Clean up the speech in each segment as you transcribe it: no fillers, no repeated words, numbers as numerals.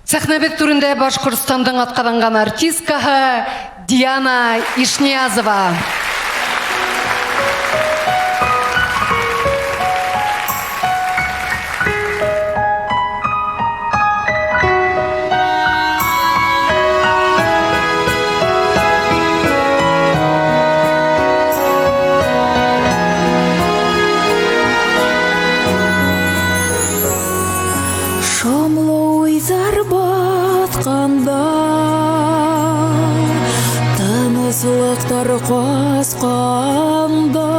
Сахнабек түрінде Башқұртстандың атқаданған артисткаһы Диана Ишниязова. Тыныслықтар қасқанда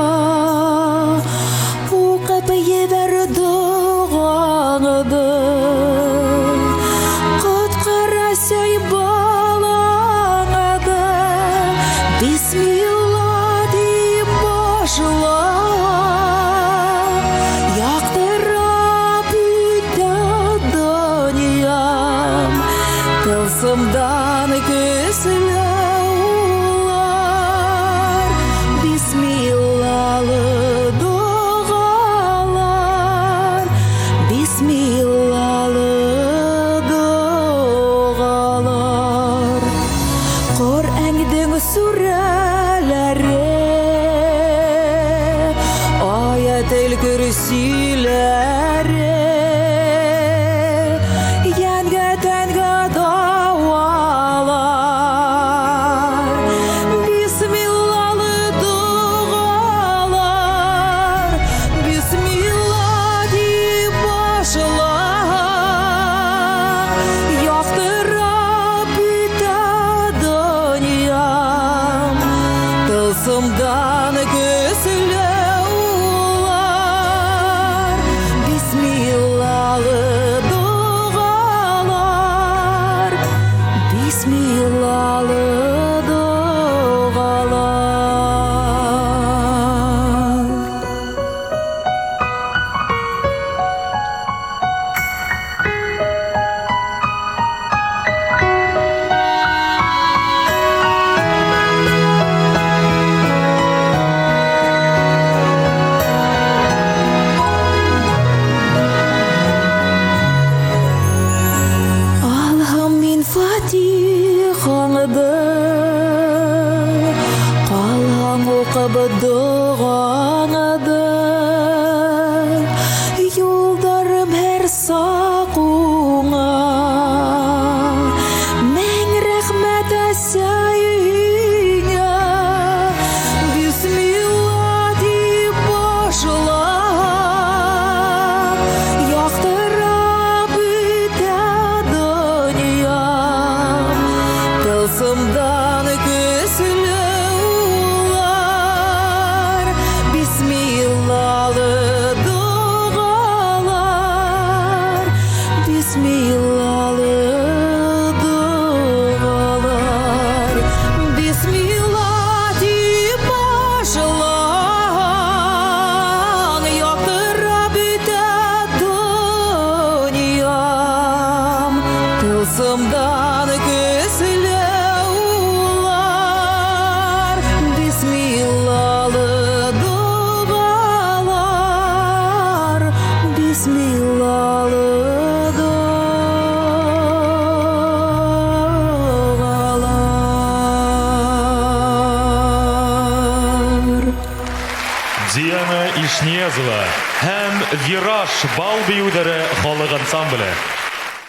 оқып еберді ғаңыды құтқара сәй балаңады бисмилла деп башла яқтырап өтті дүниям тылсымдан көсілі Yoldarım her saquna Men rahmet eseyine Bismillah deyip başla Yaktırıp öte dünyam Tılsımdan kösülü Tılsımdan kösülü ular Bismillahlı dualar Bismillahlı dualar Диана Ишниязова һәм Вираж бал биюдәре халык ансамбле.